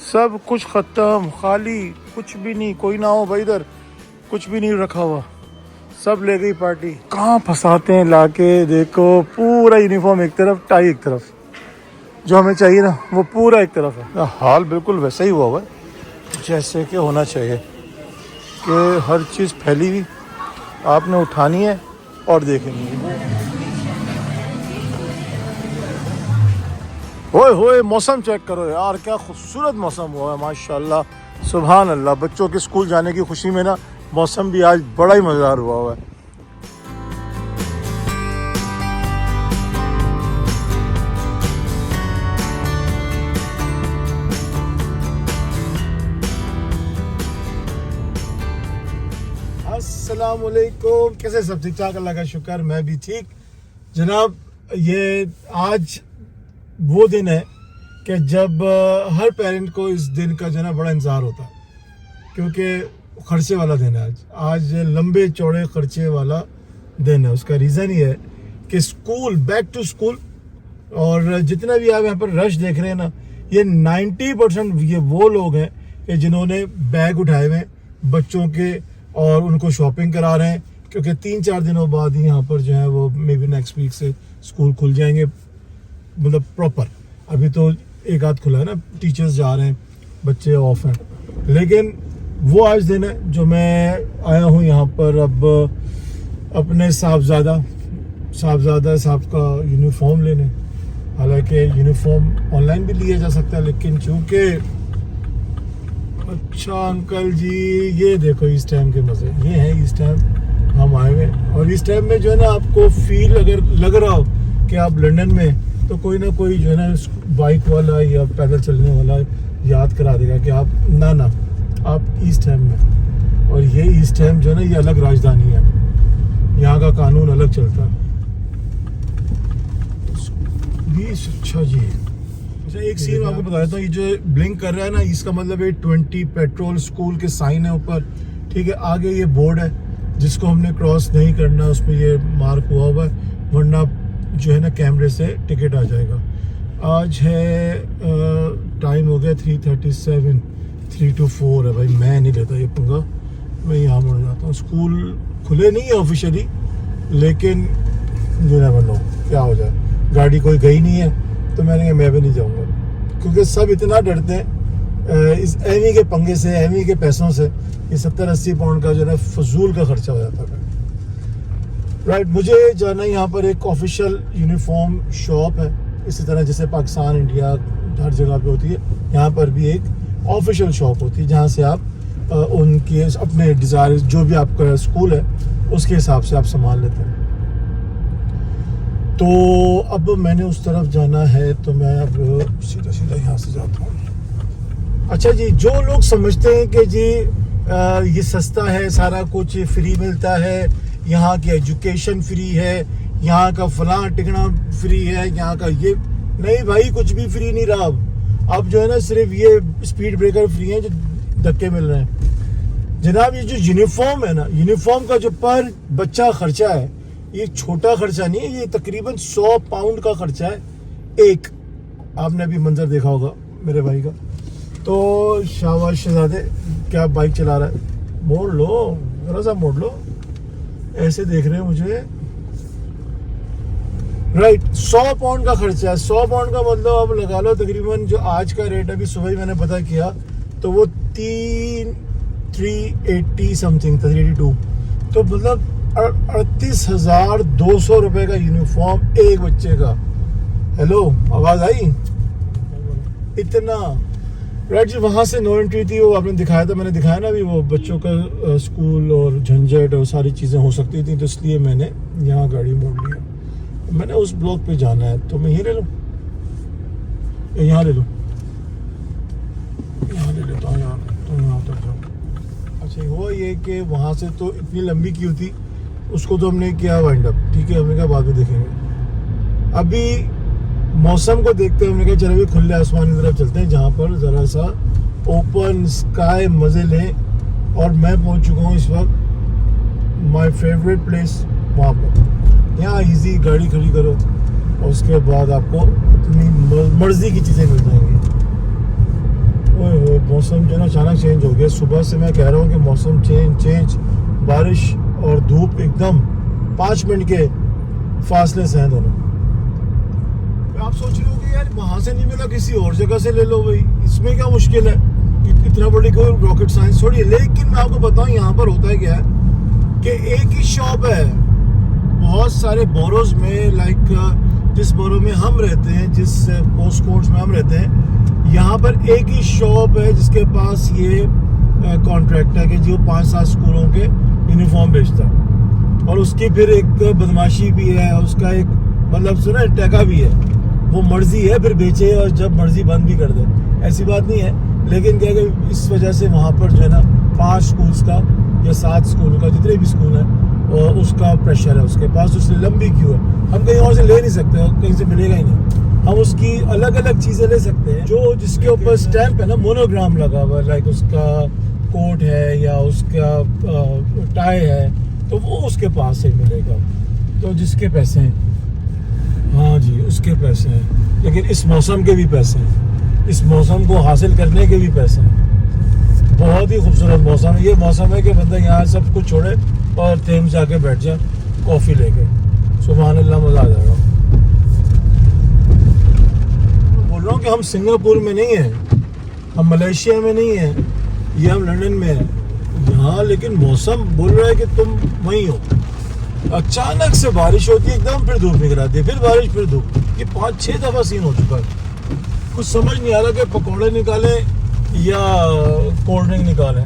सब कुछ ख़त्म, खाली, कुछ भी नहीं, कोई ना हो भाई इधर, कुछ भी नहीं रखा हुआ, सब ले गई पार्टी। कहाँ फंसाते हैं लाके, देखो पूरा यूनिफॉर्म एक तरफ, टाई एक तरफ, जो हमें चाहिए ना वो पूरा एक तरफ है। हाल बिल्कुल वैसा ही हुआ है जैसे कि होना चाहिए, कि हर चीज़ फैली हुई, आपने उठानी है और देखेंगे। ओए होए, मौसम चेक करो यार, क्या खूबसूरत मौसम हुआ है माशाल्लाह, सुभान अल्लाह। बच्चों के स्कूल जाने की खुशी में ना मौसम भी आज बड़ा ही मज़ेदार हुआ है। अस्सलाम वालेकुम, कैसे सब ठीक ठाक? अल्लाह का शुक्र, मैं भी ठीक जनाब। ये आज वो दिन है कि जब हर पेरेंट को इस दिन का जो है बड़ा इंतज़ार होता है, क्योंकि ख़र्चे वाला दिन है। आज लंबे चौड़े ख़र्चे वाला दिन है। उसका रीज़न ये है कि स्कूल, बैक टू स्कूल, और जितना भी आप यहाँ पर रश देख रहे हैं ना, ये 90% ये वो लोग हैं कि जिन्होंने बैग उठाए हुए हैं बच्चों के और उनको शॉपिंग करा रहे हैं, क्योंकि 3-4 दिनों बाद ही यहाँ पर जो है वो मे बी नेक्स्ट वीक से स्कूल खुल जाएंगे, मतलब प्रॉपर। अभी तो एक आध खुला है ना, टीचर्स जा रहे हैं, बच्चे ऑफ हैं, लेकिन वो आज दिन है जो मैं आया हूँ यहाँ पर अब अपने साहबजादा साहब का यूनिफॉर्म लेने। हालांकि यूनिफॉर्म ऑनलाइन भी लिया जा सकता है, लेकिन चूँकि अच्छा अंकल जी, ये देखो इस टाइम के मज़े, ये है इस टाइम हम आए हुए। और इस टाइम में जो है ना आपको फील अगर लग रहा हो कि आप लंदन में, तो कोई ना कोई जो है ना बाइक वाला या पैदल चलने वाला याद करा देगा कि आप ईस्ट हैम में। और ये ईस्ट हैम जो है ना, ये अलग राजधानी है, यहाँ का कानून अलग चलता है। अच्छा जी, अच्छा एक सीन आपको बता देता हूँ, ये जो ब्लिंक कर रहा है ना, इसका मतलब ये 20 पेट्रोल स्कूल के साइन है ऊपर, ठीक है। आगे ये बोर्ड है जिसको हमने क्रॉस नहीं करना, उसमें ये मार्क हुआ है, वरना जो है ना कैमरे से टिकट आ जाएगा। आज है टाइम हो गया 3:37, 3 to 4 है भाई। मैं नहीं लेता ये पंगा, मैं यहाँ मुड़ जाता हूँ। स्कूल खुले नहीं है ऑफिशियली, लेकिन यू नेवर नो क्या हो जाए। गाड़ी कोई गई नहीं है तो मैंने कहा मैं भी नहीं जाऊँगा, क्योंकि सब इतना डरते हैं इस एमी के पंगे से, एमी के पैसों से। ये 70-80 पाउंड का जो है फजूल का खर्चा हो जाता है। राइट, मुझे जो है ना यहाँ पर एक ऑफिशियल यूनिफॉर्म शॉप है, इसी तरह जैसे पाकिस्तान, इंडिया हर जगह पे होती है, यहाँ पर भी एक ऑफिशियल शॉप होती है जहाँ से आप उनके अपने डिज़ायर, जो भी आपका स्कूल है उसके हिसाब से आप सामान लेते हैं। तो अब मैंने उस तरफ जाना है, तो मैं अब सीधा यहाँ से जाता हूँ। अच्छा जी, जो लोग समझते हैं कि जी ये सस्ता है, सारा कुछ फ्री मिलता है, यहाँ की एजुकेशन फ्री है, यहाँ का फलां टिकना फ्री है, यहाँ का ये नहीं भाई, कुछ भी फ्री नहीं रहा। अब जो है ना सिर्फ ये स्पीड ब्रेकर फ्री हैं जो धक्के मिल रहे हैं। जनाब, ये जो यूनिफॉर्म है ना, यूनिफॉर्म का जो पर बच्चा खर्चा है, ये छोटा खर्चा नहीं है, ये तकरीबन 100 पाउंड का खर्चा है एक। आपने अभी मंजर देखा होगा मेरे भाई का। तो शाबाश शहजादे, क्या बाइक चला रहा है, मोड़ लो, जरा सा मोड़ लो, ऐसे देख रहे हैं मुझे। राइट, 100 पाउंड का खर्चा है। 100 पाउंड का मतलब अब लगा लो तकरीबन जो आज का रेट, अभी सुबह ही मैंने पता किया, तो वो 380 समथिंग था, 382। तो मतलब 38,200 रुपये का यूनिफॉर्म एक बच्चे का। हेलो, आवाज़ आई? इतना। राइट जी, वहाँ से नो एंट्री थी, वो आपने दिखाया था, मैंने दिखाया ना अभी, वो बच्चों का स्कूल और झंझट और सारी चीज़ें हो सकती थी, तो इसलिए मैंने यहाँ गाड़ी मोड़ लिया। मैंने उस ब्लॉक पे जाना है, तो मैं ये ले लूँ, यहाँ ले लूँ, यहाँ ले लेता हूँ यार, तो यहाँ तक जाऊँ। अच्छा, हुआ ये कि वहाँ से तो इतनी लंबी क्यू थी, उसको तो हमने किया वाइंड अप, ठीक है, हमने कहा बाद में देखेंगे। अभी मौसम को देखते हुए हमने कहा चलो भी खुले आसमान की तरफ चलते हैं, जहाँ पर ज़रा सा ओपन स्काई मज़े लें। और मैं पहुँच चुका हूँ इस वक्त माय फेवरेट प्लेस, वहाँ पर। यहाँ इजी गाड़ी खड़ी करो और उसके बाद आपको अपनी मर्जी की चीज़ें मिल जाएंगी। ओए मौसम जो है ना अचानक चेंज हो गया। सुबह से मैं कह रहा हूँ कि मौसम चेंज बारिश और धूप एकदम 5 मिनट के फासले से हैं दोनों। आप सोच रहे हो कि यार वहाँ से नहीं मिला किसी और जगह से ले लो भाई, इसमें क्या मुश्किल है, इतना बड़ी कोई रॉकेट साइंस थोड़ी है। लेकिन मैं आपको बताऊँ यहाँ पर होता है क्या है कि एक ही शॉप है बहुत सारे बोरोज में, लाइक जिस बोरो में हम रहते हैं, जिस पोस्ट कोड्स में हम रहते हैं, यहाँ पर एक ही शॉप है जिसके पास ये कॉन्ट्रैक्ट है कि जो 5-7 स्कूलों के यूनिफॉर्म बेचता है। और उसकी फिर एक बदमाशी भी है, उसका एक मतलब सुना टैका भी है, वो मर्जी है फिर बेचे और जब मर्जी बंद भी कर दे, ऐसी बात नहीं है। लेकिन क्या कि इस वजह से वहाँ पर जो है ना 5 स्कूल्स का या 7 स्कूल का, जितने भी स्कूल हैं, और उसका प्रेशर है उसके पास, उससे लंबी क्यू है। हम कहीं और से ले नहीं सकते, कहीं से मिलेगा ही नहीं। हम उसकी अलग अलग चीज़ें ले सकते हैं जो जिसके ऊपर स्टैंप है ना, मोनोग्राम लगा हुआ है, लाइक उसका कोट है या उसका टाई है, तो वो उसके पास से मिलेगा। तो जिसके पैसे हैं, हाँ जी उसके पैसे हैं, लेकिन इस मौसम के भी पैसे हैं, इस मौसम को हासिल करने के भी पैसे हैं। बहुत ही खूबसूरत मौसम है ये। मौसम है कि बंदा यहाँ सब कुछ छोड़े और थेम्स जाके बैठ जाए कॉफ़ी लेके, सुभान अल्लाह, मज़ा आ जाएगा। बोल रहा हूँ कि हम सिंगापुर में नहीं हैं, हम मलेशिया में नहीं हैं, ये हम लंदन में हैं यहाँ, लेकिन मौसम बोल रहा है कि तुम वहीं हो। अचानक से बारिश होती है एकदम, फिर धूप निकल आती है, फिर बारिश फिर धूप। ये 5-6 दफ़ा सीन हो चुका है। कुछ समझ नहीं आ रहा कि पकौड़े निकालें या कोल्ड ड्रिंक निकालें।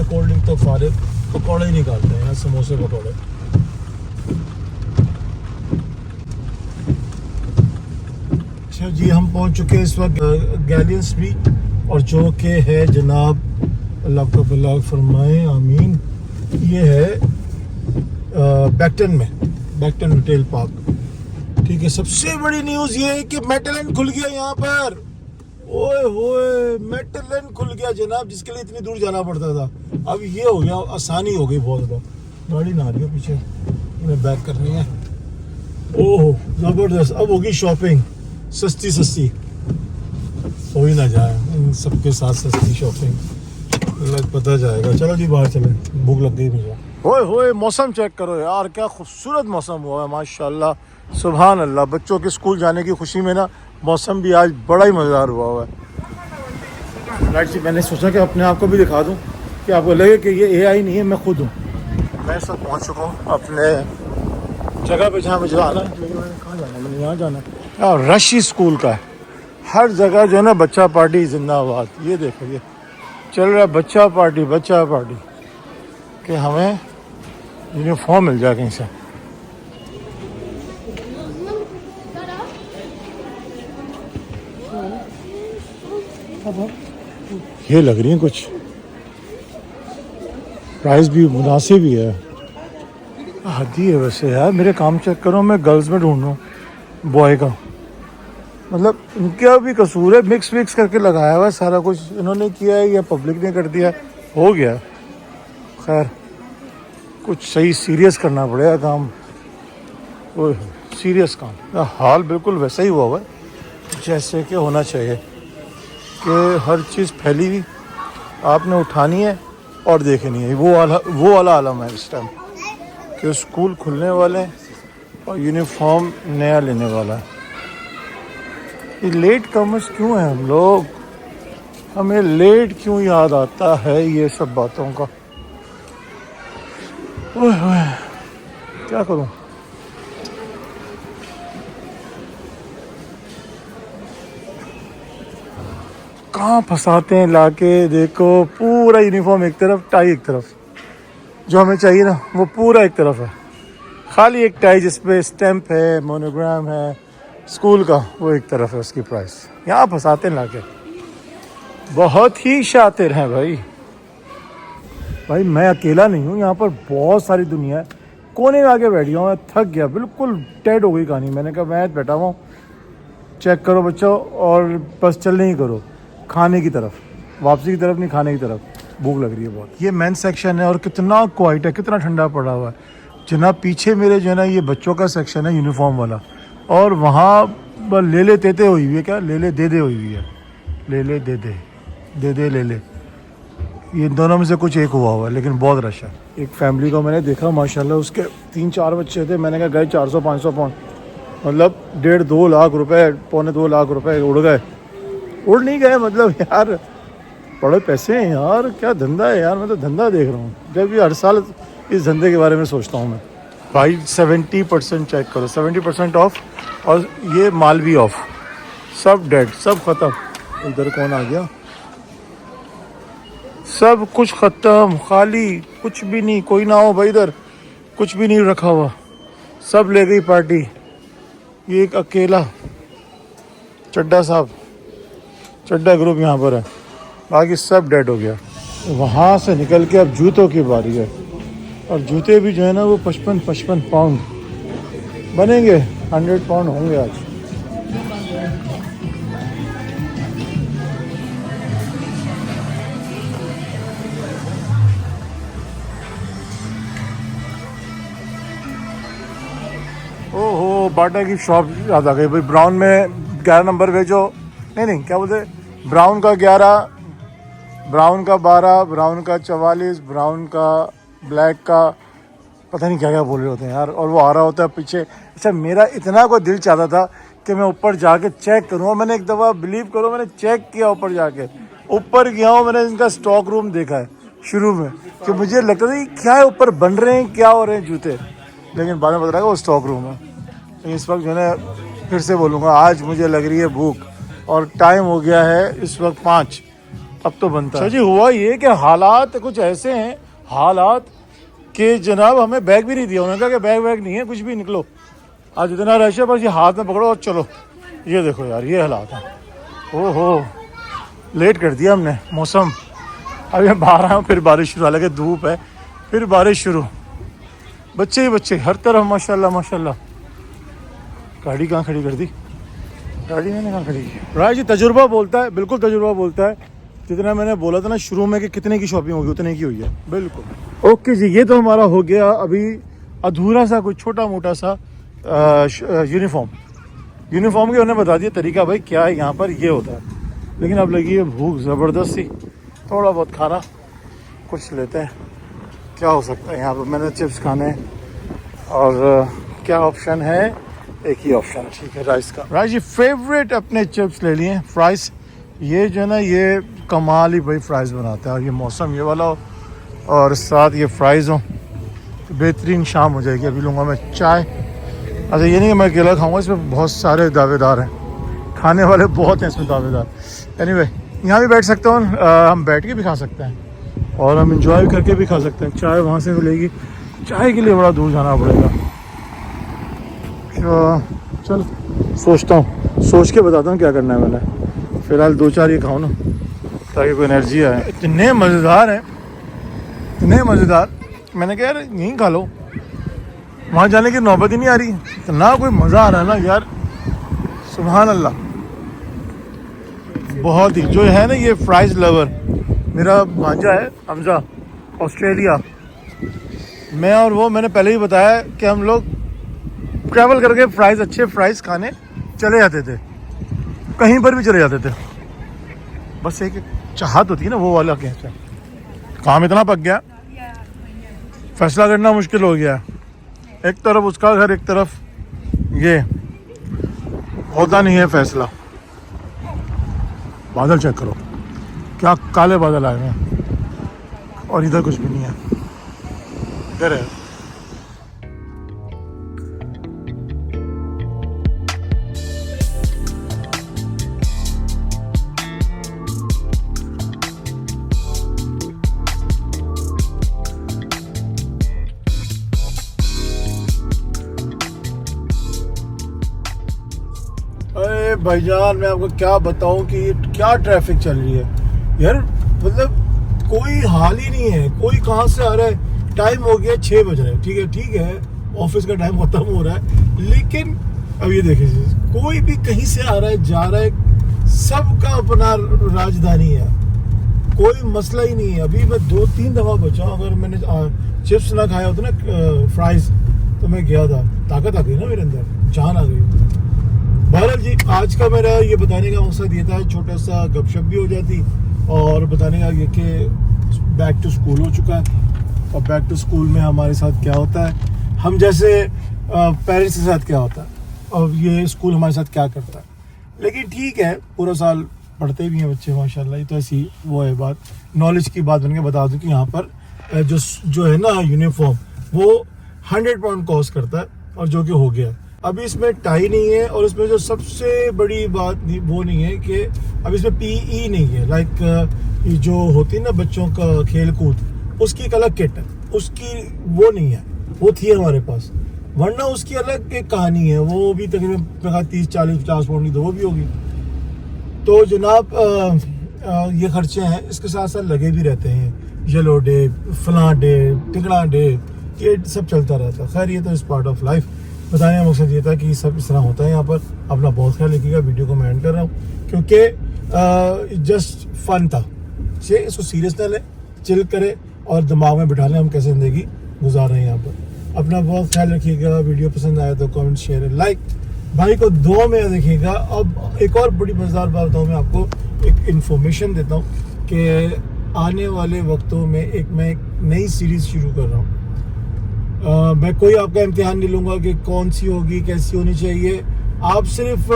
कोल्ड ड्रिंक तो फारिग, पकौड़े ही निकालते हैं, समोसे पकौड़े। अच्छा जी, हम पहुंच चुके हैं इस वक्त गैलियन स्ट्रीट, और जो कि है जनाब, अल्लाह को भला फरमाए, आमीन, ये है बैक्टन में, बैक्टन रिटेल पार्क। ठीक है, सबसे बड़ी न्यूज़ ये है कि मेटलैंड खुल गया यहाँ पर। ओए होए, मेटलैंड खुल गया जनाब, जिसके लिए इतनी दूर जाना पड़ता था, अब ये हो गया, आसानी हो गई बहुत ज़्यादा। गाड़ी ना आ रही है पीछे, उन्हें बैक करनी है। ओह ज़बरदस्त, अब होगी शॉपिंग सस्ती हो ही ना जाए इन सबके साथ सस्ती शॉपिंग, पता जाएगा। चलो जी बाहर चले, भूख लग गई मुझे। ओए होए, मौसम चेक करो यार, क्या खूबसूरत मौसम हुआ है माशाल्लाह, सुभान अल्लाह। बच्चों के स्कूल जाने की खुशी में ना मौसम भी आज बड़ा ही मज़ेदार हुआ है। राइट जी, मैंने सोचा कि अपने आप को भी दिखा दूं कि आपको लगे कि ये AI नहीं है, मैं खुद हूँ। मैं सब पहुँच चुका हूँ अपने जगह पे जहाँ मुझे जाना है। लेकिन मैंने कहाँ जाना है, मैंने यहाँ जाना है। और रश ही स्कूल का है, हर जगह जो है ना बच्चा पार्टी जिंदाबाद। ये देखो, ये चल रहा है बच्चा पार्टी कि हमें यूनिफॉर्म मिल जाए कहीं से। ये लग रही है कुछ, प्राइस भी मुनासिब ही है। हदी है वैसे यार, मेरे काम चेक करो, मैं गर्ल्स में ढूंढ रहा हूँ बॉय का, मतलब इनका भी कसूर है, मिक्स करके लगाया हुआ है सारा कुछ, इन्होंने किया है या पब्लिक ने कर दिया, हो गया। खैर कुछ सही सीरियस करना पड़ेगा काम, वो सीरियस काम। हाल बिल्कुल वैसा ही हुआ है जैसे कि होना चाहिए, कि हर चीज़ फैली हुई आपने उठानी है और देखनी है। वो वाला आलम है इस टाइम कि स्कूल खुलने वाले हैं और यूनिफॉर्म नया लेने वाला है। ये लेट कमर्स क्यों हैं हम लोग, हमें लेट क्यों याद आता है ये सब बातों का। ओह क्या करूं, कहाँ फंसाते हैं लाके। देखो पूरा यूनिफॉर्म एक तरफ, टाई एक तरफ, जो हमें चाहिए ना वो पूरा एक तरफ है, खाली एक टाई जिसपे स्टैंप है, मोनोग्राम है स्कूल का, वो एक तरफ है, उसकी प्राइस। यहाँ फंसाते हैं लाके, बहुत ही शातिर हैं भाई मैं अकेला नहीं हूँ यहाँ पर, बहुत सारी दुनिया है। कोने में आके बैठ गया हूँ, थक गया, बिल्कुल डेड हो गई कहानी। मैंने कहा मैं बैठा हुआ हूँ, चेक करो बच्चों, और बस चलने ही करो खाने की तरफ, वापसी की तरफ नहीं, खाने की तरफ। भूख लग रही है बहुत। ये मेन सेक्शन है और कितना क्वाइट है, कितना ठंडा पड़ा हुआ है जनाब। पीछे मेरे जो है ना ये बच्चों का सेक्शन है यूनिफॉर्म वाला, और वहाँ ले ले तेते हुई हुई है, क्या ले ले दे हुई हुई है, ले ले दे दे दे ले ले, ये दोनों में से कुछ एक हुआ है, लेकिन बहुत रश है। एक फैमिली को मैंने देखा माशाल्लाह, उसके 3-4 बच्चे थे, मैंने कहा गए 400-500 पाउंड, मतलब 1.5-2 लाख रुपए, 1.25-2 लाख रुपए उड़ गए। उड़ नहीं गए मतलब यार, बड़े पैसे हैं यार, क्या धंधा है यार, मैं तो धंधा देख रहा हूँ। जब भी हर साल इस धंधे के बारे में सोचता हूँ मैं। भाई 70% चेक करो, 70% ऑफ, और ये माल भी ऑफ, सब डेड, सब ख़त्म। इधर कौन आ गया, सब कुछ ख़त्म, खाली, कुछ भी नहीं, कोई ना हो भाई इधर, कुछ भी नहीं रखा हुआ, सब ले गई पार्टी। ये एक अकेला चड्डा साहब, चड्डा ग्रुप यहाँ पर है, बाकी सब डेड हो गया। वहाँ से निकल के अब जूतों की बारी है, और जूते भी जो है ना वो 55 पाउंड बनेंगे, 100 पाउंड होंगे आज। ओहो, बाटा की शॉप याद आ गई भाई। ब्राउन में 11 नंबर भेजो, नहीं क्या बोलते, ब्राउन का 11, ब्राउन का 12, ब्राउन का 44, ब्राउन का, ब्लैक का, पता नहीं क्या क्या बोल रहे होते हैं यार। और वो आ रहा होता है पीछे। अच्छा, मेरा इतना को दिल चाहता था कि मैं ऊपर जाके चेक करूँ। मैंने एक दफ़ा, बिलीव करो, मैंने चेक किया ऊपर जाके, ऊपर गया हूँ, मैंने इनका स्टॉक रूम देखा है शुरू में, कि मुझे लगता था कि क्या है ऊपर बन रहे हैं, क्या हो रहे हैं जूते, लेकिन बाद में पता लगा वो स्टॉक रूम है। तो इस वक्त जो है, फिर से बोलूँगा, आज मुझे लग रही है भूख, और टाइम हो गया है इस वक्त 5, अब तो बनता है। जी, हुआ ये कि हालात कुछ ऐसे हैं, हालात कि जनाब हमें बैग भी नहीं दिया, उन्होंने कहा कि बैग नहीं है, कुछ भी निकलो, आज इतना रश है, बस ये हाथ में पकड़ो और चलो। ये देखो यार, ये हालात हैं। ओहो, लेट कर दिया हमने मौसम। अभी मैं बाहर आया हूँ, फिर बारिश शुरू, हालांकि धूप है, फिर बारिश शुरू, बच्चे ही बच्चे हर तरफ, माशाल्लाह माशाल्लाह। गाड़ी कहाँ खड़ी कर दी, गाड़ी मैंने कहाँ खड़ी की। राय जी, तजुर्बा बोलता है, बिल्कुल तजुर्बा बोलता है। जितना मैंने बोला था ना शुरू में कि कितने की शॉपिंग होगी, उतने की हुई है बिल्कुल। ओके जी, ये तो हमारा हो गया अभी अधूरा सा कुछ छोटा मोटा सा यूनिफॉर्म की उन्हें बता दिया तरीका, भाई क्या है यहाँ पर, ये होता है। लेकिन अब लगी है भूख ज़बरदस्त सी, थोड़ा बहुत खाना कुछ लेते हैं, क्या हो सकता है यहाँ पर। मैंने चिप्स खाने, और क्या ऑप्शन है, एक ही ऑप्शन है, ठीक है, राइस का। राइस जी फेवरेट अपने चिप्स ले लिए, फ्राइज। ये जो है ना, ये कमाल ही भाई फ्राइज़ बनाता है, और ये मौसम ये वाला हो, और साथ ये फ्राइज़ हो, तो बेहतरीन शाम हो जाएगी। अभी लूँगा मैं चाय। अच्छा, ये नहीं कि मैं अकेला खाऊंगा, इसमें बहुत सारे दावेदार हैं, खाने वाले बहुत हैं इसमें दावेदार। एनीवे, यहाँ भी बैठ सकते हो, हम बैठ के भी खा सकते हैं, और हम इंजॉय करके भी खा सकते हैं। चाय वहाँ से मिलेगी, चाय के लिए बड़ा दूर जाना पड़ेगा। चल सोचता हूँ, सोच के बताता हूँ क्या करना है मैंने। फ़िलहाल 2-4 ये खाऊँ ना, ताकि कोई एनर्जी आए। इतने मज़ेदार हैं, इतने मज़ेदार, मैंने कहा यार यहीं खा लो, वहाँ जाने की नौबत ही नहीं आ रही, इतना कोई मज़ा आ रहा है ना यार, सुभान अल्लाह। बहुत ही जो है ना, ये फ्राइज़ लवर मेरा भांजा है हमजा, ऑस्ट्रेलिया। मैं और वो, मैंने पहले ही बताया कि हम लोग ट्रैवल करके फ्राइज़, अच्छे फ्राइज़ खाने चले जाते थे, कहीं पर भी चले जाते थे। बस एक चाहत होती है ना, वो वाला कैसे काम इतना पक गया, फैसला करना मुश्किल हो गया। एक तरफ उसका घर, एक तरफ ये, होता नहीं है फैसला। बादल चेक करो, क्या काले बादल आए हैं, और इधर कुछ भी नहीं है, इधर है। अरे भाईजान, मैं आपको क्या बताऊं कि क्या ट्रैफिक चल रही है यार, मतलब कोई हाल ही नहीं है, कोई कहाँ से आ रहा है। टाइम हो गया 6 बज रहे हैं, ठीक है, ऑफिस का टाइम खत्म हो रहा है, लेकिन अब ये देखिए, कोई भी कहीं से आ रहा है, जा रहा है, सबका अपना राजधानी है, कोई मसला ही नहीं है। अभी मैं 2-3 दफ़ा बचा, अगर मैंने चिप्स ना खाया होता ना, फ्राइज, तो मैं गया था, ताकत आ गई ना मेरे अंदर, जान आ गई। बहरहाल जी, आज का मेरा ये बताने का मकसद ये था, छोटा सा गपशप भी हो जाती और बताने का ये कि बैक टू स्कूल हो चुका है। और बैक टू स्कूल में हमारे साथ क्या होता है, हम जैसे पेरेंट्स के साथ क्या होता है, और ये स्कूल हमारे साथ क्या करता है। लेकिन ठीक है, पूरा साल पढ़ते भी हैं बच्चे माशाल्लाह। ये तो ऐसी वो है बात, नॉलेज की बात बन के बता दूं कि यहाँ पर जो है ना यूनिफॉर्म, वो 100 पाउंड कॉस्ट करता है, और जो कि हो गया। अभी इसमें टाई नहीं है, और इसमें जो सबसे बड़ी बात वो नहीं है कि अब इसमें PE नहीं है। लाइक ये जो होती है ना बच्चों का खेल कूद, उसकी एक अलग किट है, उसकी वो नहीं है। वो थी हमारे पास, वरना उसकी अलग एक कहानी है। वो भी तकरीबन 30, 40, 50 पाउंड की तो वो भी होगी। तो जनाब ये खर्चे हैं, इसके साथ साथ लगे भी रहते हैं, येलो डे, फलां डे, टिकड़ा डे, ये सब चलता रहता है। खैर ये तो इस पार्ट ऑफ लाइफ। बताने का मकसद ये था कि सब इस तरह होता है यहाँ पर। अपना बहुत ख्याल रखिएगा। वीडियो को मैं एंड कर रहा हूँ क्योंकि जस्ट फन था, इसको सीरियस ना ले, चिल करे और दिमाग में बिठा लें हम कैसे ज़िंदगी गुजार रहे हैं यहाँ पर। अपना बहुत ख्याल रखिएगा। वीडियो पसंद आया तो कमेंट, शेयर, लाइक। भाई को दुआ में देखिएगा। अब एक और बड़ी मज़ेदार बात बताऊँ, मैं आपको एक इन्फॉर्मेशन देता हूँ कि आने वाले वक्तों में मैं एक नई सीरीज़ शुरू कर रहा हूँ। मैं कोई आपका इम्तिहान नहीं लूँगा कि कौन सी होगी, कैसी होनी चाहिए। आप सिर्फ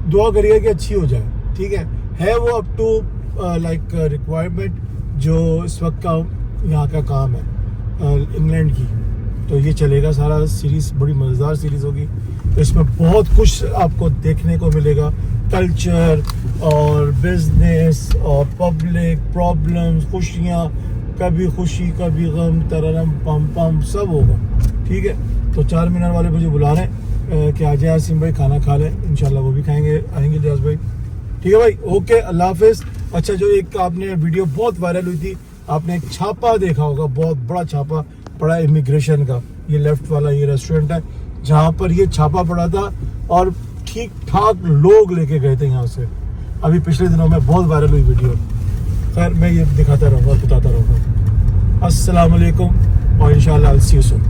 दुआ करिएगा कि अच्छी हो जाए, ठीक है वो अप टू लाइक रिक्वायरमेंट जो इस वक्त का यहाँ का काम है इंग्लैंड की। तो ये चलेगा सारा सीरीज़, बड़ी मज़ेदार सीरीज़ होगी। तो इसमें बहुत कुछ आपको देखने को मिलेगा, कल्चर और बिजनेस और पब्लिक प्रॉब्लम्स, खुशियाँ, कभी खुशी कभी गम, तररम पम पम, सब होगा, ठीक है। तो 4 मीनार वाले मुझे बुला रहे हैं कि आ जाए आसिम भाई, खाना खा लें। इंशाल्लाह वो भी खाएंगे, आएंगे लियाज भाई, ठीक है भाई। ओके, अल्लाह हाफिज़। अच्छा, जो एक आपने वीडियो बहुत वायरल हुई थी, आपने एक छापा देखा होगा, बहुत बड़ा छापा पड़ा इमिग्रेशन का। ये लेफ्ट वाला ये रेस्टोरेंट है जहाँ पर ये छापा पड़ा था, और ठीक ठाक लोग लेके गए थे यहाँ से। अभी पिछले दिनों में बहुत वायरल हुई वीडियो। खैर मैं ये दिखाता रहूँगा, बताता रहूँगा। अस्सलाम वालेकुम और इंशाल्लाह सी यू सून।